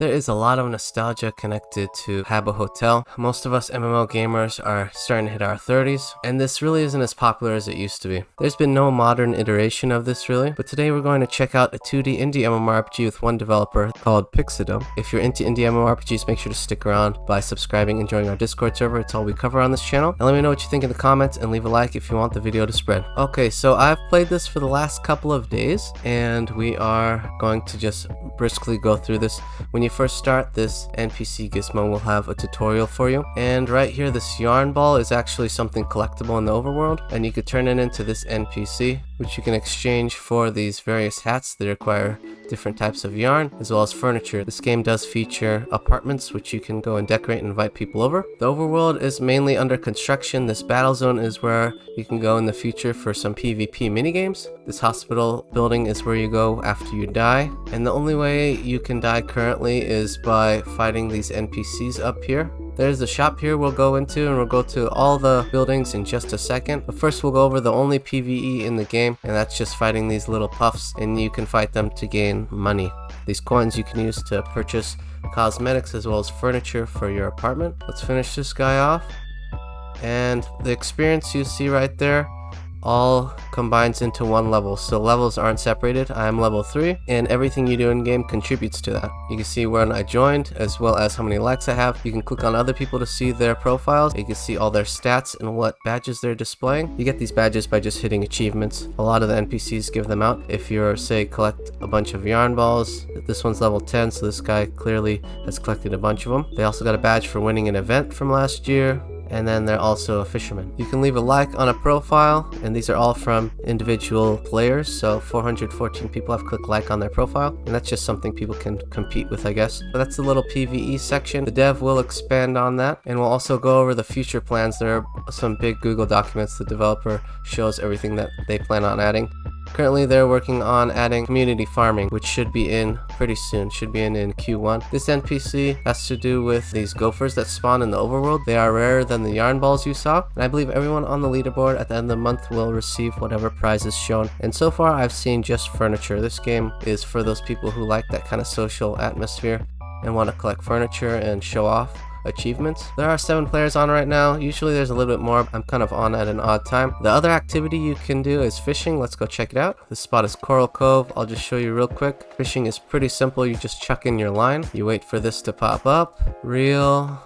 There is a lot of nostalgia connected to Habbo Hotel. Most of us MMO gamers are starting to hit our 30s, and this really isn't as popular as it used to be. There's been no modern iteration of this really, but today we're going to check out a 2D indie MMORPG with one developer called Pixadom. If you're into indie MMORPGs, make sure to stick around by subscribing and joining our Discord server. It's all we cover on this channel. And let me know what you think in the comments and leave a like if you want the video to spread. Okay, so I've played this for the last couple of days, and we are going to just briskly go through this. When you first start, this NPC gizmo will have a tutorial for you, and right here this yarn ball is actually something collectible in the overworld, and you could turn it into this NPC, which you can exchange for these various hats that require different types of yarn, as well as furniture. This game does feature apartments which you can go and decorate and invite people over. The overworld is mainly under construction. This battle zone is where you can go in the future for some PvP minigames. This hospital building is where you go after you die, and the only way you can die currently is by fighting these NPCs up here. There's the shop here we'll go into, and we'll go to all the buildings in just a second. But first we'll go over the only PvE in the game, and that's just fighting these little puffs, and you can fight them to gain money. These coins you can use to purchase cosmetics as well as furniture for your apartment. Let's finish this guy off. And the experience you see right there all combines into one level, so levels aren't separated. I'm level 3, and everything you do in game contributes to that. You can see when I joined, as well as how many likes I have. You can click on other people to see their profiles. You can see all their stats and what badges they're displaying. You get these badges by just hitting achievements. A lot of the NPCs give them out if you're, say, collect a bunch of yarn balls. This one's level 10, so this guy clearly has collected a bunch of them. They also got a badge for winning an event from last year. And then they're also a fisherman. You can leave a like on a profile, and these are all from individual players, so 414 people have clicked like on their profile, and that's just something people can compete with, I guess. But that's the little PvE section. The dev will expand on that, and we'll also go over the future plans. There are some big Google documents. The developer shows everything that they plan on adding. Currently they're working on adding community farming, which should be in pretty soon, should be in Q1. This NPC has to do with these gophers that spawn in the overworld. They are rarer than the yarn balls you saw, and I believe everyone on the leaderboard at the end of the month will receive whatever prize is shown. And so far I've seen just furniture. This game is for those people who like that kind of social atmosphere and want to collect furniture and show off achievements. There are 7 players on right now. Usually there's a little bit more. I'm kind of on at an odd time. The other activity you can do is fishing. Let's go check it out. This spot is Coral Cove. I'll just show you real quick. Fishing is pretty simple. You just chuck in your line. You wait for this to pop up. Reel.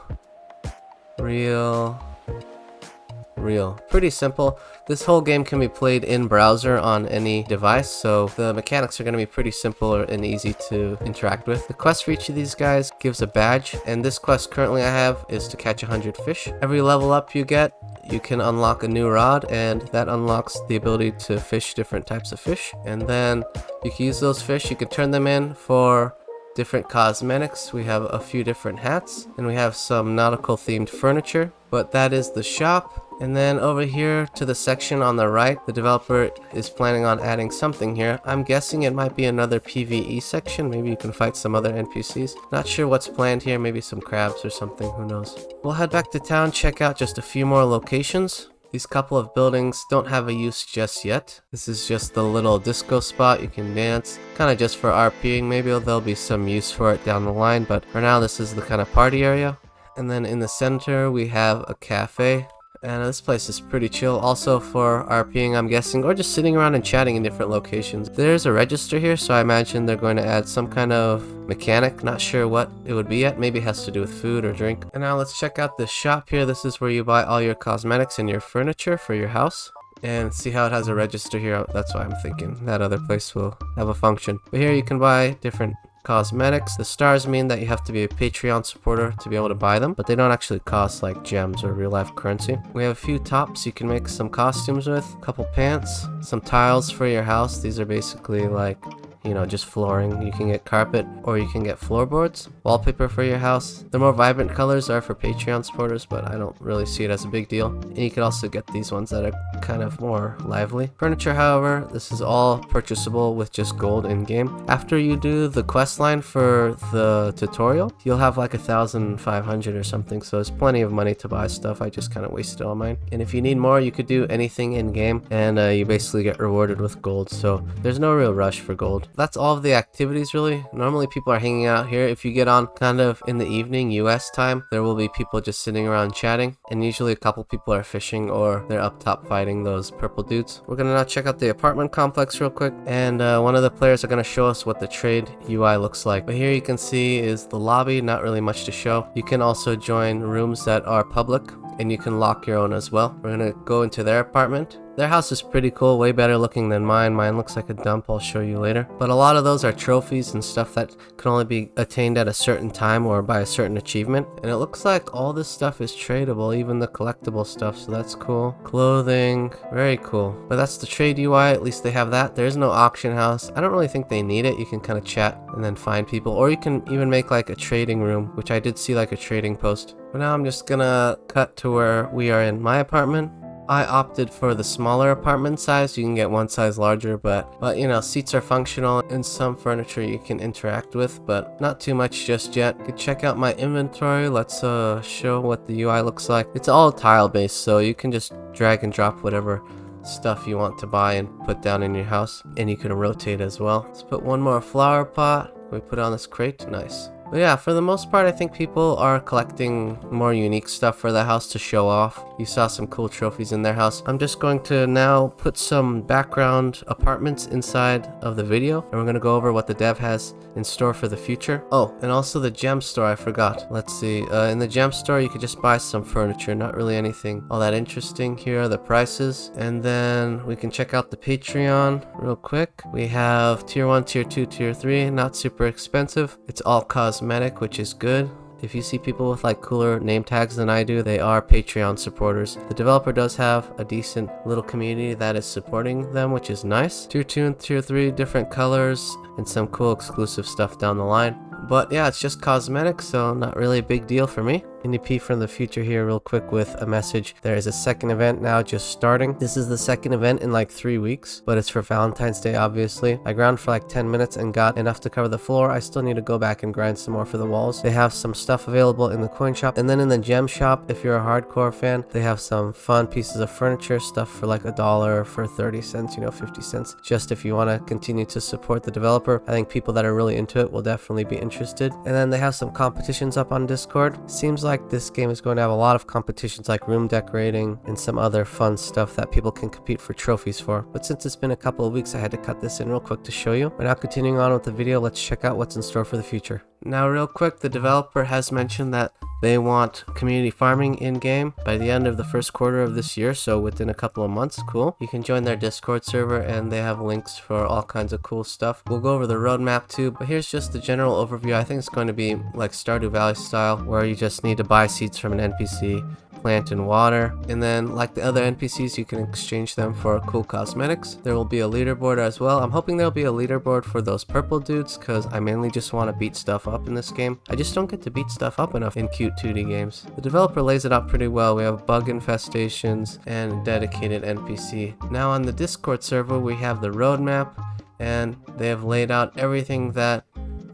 Pretty simple. This whole game can be played in browser on any device, so the mechanics are going to be pretty simple and easy to interact with. The quest for each of these guys gives a badge, and this quest currently I have is to catch 100 fish. Every level up you get, you can unlock a new rod, and that unlocks the ability to fish different types of fish. And then you can use those fish, you can turn them in for different cosmetics. We have a few different hats, and we have some nautical themed furniture, but that is the shop. And then over here to the section on the right, the developer is planning on adding something here. I'm guessing it might be another PvE section. Maybe you can fight some other NPCs. Not sure what's planned here. Maybe some crabs or something. Who knows? We'll head back to town, check out just a few more locations. These couple of buildings don't have a use just yet. This is just the little disco spot. You can dance, kind of just for RPing. Maybe there'll be some use for it down the line, but for now this is the kind of party area. And then in the center we have a cafe. And this place is pretty chill, also for RPing, I'm guessing, or just sitting around and chatting in different locations. There's a register here, so I imagine they're going to add some kind of mechanic. Not sure what it would be yet. Maybe it has to do with food or drink. And now let's check out this shop here. This is where you buy all your cosmetics and your furniture for your house. And see how it has a register here. That's why I'm thinking that other place will have a function. But here you can buy different cosmetics. The stars mean that you have to be a Patreon supporter to be able to buy them, but they don't actually cost like gems or real life currency. We have a few tops you can make some costumes with, a couple pants, some tiles for your house. These are basically like, you know, just flooring. You can get carpet or you can get floorboards. Wallpaper for your house. The more vibrant colors are for Patreon supporters, but I don't really see it as a big deal. And you can also get these ones that are kind of more lively. Furniture, however, this is all purchasable with just gold in game. After you do the quest line for the tutorial, you'll have like 1,500 or something, so there's plenty of money to buy stuff. I just kind of wasted all mine. And if you need more, you could do anything in game, and you basically get rewarded with gold, so there's no real rush for gold. that's all of the activities really. Normally people are hanging out here. If you get on kind of in the evening US time, there will be people just sitting around chatting, and usually a couple people are fishing or they're up top fighting those purple dudes. We're gonna now check out the apartment complex real quick, and one of the players are gonna show us what the trade UI looks like. But here you can see is the lobby, not really much to show. You can also join rooms that are public, and you can lock your own as well. We're gonna go into their apartment. Their house is pretty cool, way better looking than mine. Mine looks like a dump, I'll show you later. But a lot of those are trophies and stuff that can only be attained at a certain time or by a certain achievement. And it looks like all this stuff is tradable, even the collectible stuff, so that's cool. Clothing, very cool. But that's the trade UI, at least they have that. There is no auction house. I don't really think they need it. You can kind of chat and then find people. Or you can even make like a trading room, which I did see like a trading post. But now I'm just gonna cut to where we are in my apartment. I opted for the smaller apartment size. You can get one size larger, but you know, seats are functional and some furniture you can interact with, but not too much just yet. You can check out my inventory. Let's show what the UI looks like. It's all tile based, so you can just drag and drop whatever stuff you want to buy and put down in your house, and you can rotate as well. Let's put one more flower pot. We put on this crate. Nice. But yeah, for the most part, I think people are collecting more unique stuff for the house to show off. You saw some cool trophies in their house. I'm just going to now put some background apartments inside of the video, and we're going to go over what the dev has in store for the future. Oh, and also the gem store, I forgot. Let's see. In the gem store, you could just buy some furniture, not really anything all that interesting. Here are the prices, and then we can check out the Patreon real quick. We have tier 1, tier 2, tier 3, not super expensive. It's all cosmetic, which is good. If you see people with like cooler name tags than I do, they are Patreon supporters. The developer does have a decent little community that is supporting them, which is nice. Tier 2 and tier 3, different colors and some cool exclusive stuff down the line. But yeah, it's just cosmetic, so not really a big deal for me. NDP from the future here real quick with a message. There is a second event now just starting. This is the second event in like 3 weeks, but it's for Valentine's Day obviously. I ground for like 10 minutes and got enough to cover the floor. I still need to go back and grind some more for the walls. They have some stuff available in the coin shop, and then in the gem shop, if you're a hardcore fan, they have some fun pieces of furniture, stuff for like $1 for 30 cents, you know, 50 cents, just if you want to continue to support the developer. I think people that are really into it will definitely be interested. And then they have some competitions up on Discord. Seems like this game is going to have a lot of competitions like room decorating and some other fun stuff that people can compete for trophies for. But since it's been a couple of weeks, I had to cut this in real quick to show you. But now continuing on with the video, let's check out what's in store for the future. Now real quick, the developer has mentioned that they want community farming in-game by the end of the first quarter of this year, so within a couple of months. Cool. You can join their Discord server, and they have links for all kinds of cool stuff. We'll go over the roadmap too, but here's just the general overview. I think it's going to be like Stardew Valley style, where you just need to buy seeds from an NPC, plant and water, and then like the other NPCs, you can exchange them for cool cosmetics. There will be a leaderboard as well. I'm hoping there'll be a leaderboard for those purple dudes, because I mainly just want to beat stuff up in this game. I just don't get to beat stuff up enough in cute 2D games. The developer lays it out pretty well. We have bug infestations and dedicated NPC. Now on the Discord server, we have the roadmap, and they have laid out everything that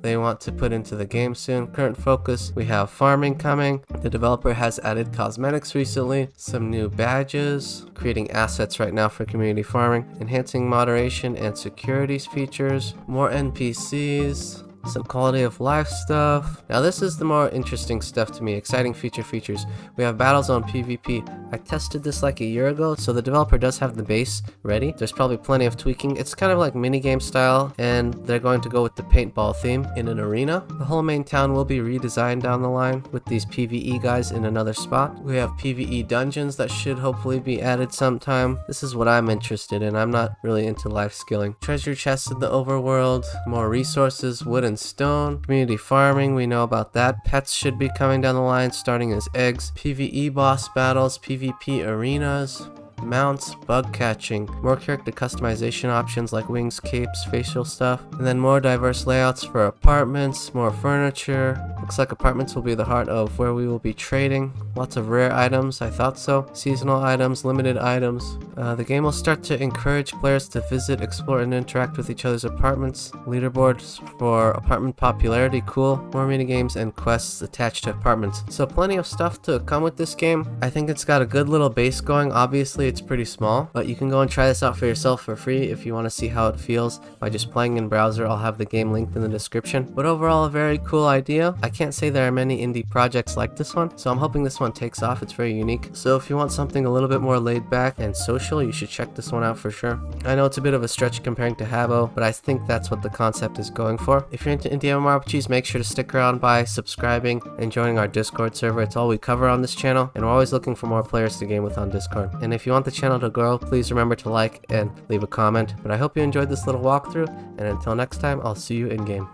they want to put into the game soon. Current focus, we have farming coming. The developer has added cosmetics recently, some new badges, creating assets right now for community farming, enhancing moderation and securities features, more NPCs, some quality of life stuff. Now this is the more interesting stuff to me. Exciting features. We have Battlezone PvP. I tested this like a year ago, so the developer does have the base ready. There's probably plenty of tweaking. It's kind of like minigame style, and they're going to go with the paintball theme in an arena. The whole main town will be redesigned down the line with these PvE guys in another spot. We have PvE dungeons that should hopefully be added sometime. This is what I'm interested in. I'm not really into life skilling. Treasure chests in the overworld, more resources, wood and stone, community farming, we know about that. Pets should be coming down the line, starting as eggs, PvE boss battles, PvP arenas, mounts, bug catching, more character customization options like wings, capes, facial stuff, and then more diverse layouts for apartments, more furniture. We'll Looks like apartments will be the heart of where we will be trading. Lots of rare items, I thought so. Seasonal items, limited items. The game will start to encourage players to visit, explore, and interact with each other's apartments. Leaderboards for apartment popularity, cool. More minigames and quests attached to apartments. So plenty of stuff to come with this game. I think it's got a good little base going. Obviously it's pretty small, but you can go and try this out for yourself for free if you want to see how it feels by just playing in browser. I'll have the game linked in the description. But overall, a very cool idea. I can't say there are many indie projects like this one, so I'm hoping this one takes off. It's very unique. So if you want something a little bit more laid back and social, you should check this one out for sure. I know it's a bit of a stretch comparing to Habbo, but I think that's what the concept is going for. If you're into indie MMORPGs, make sure to stick around by subscribing and joining our Discord server. It's all we cover on this channel, and we're always looking for more players to game with on Discord. And if you want the channel to grow, please remember to like and leave a comment. But I hope you enjoyed this little walkthrough, and until next time, I'll see you in game.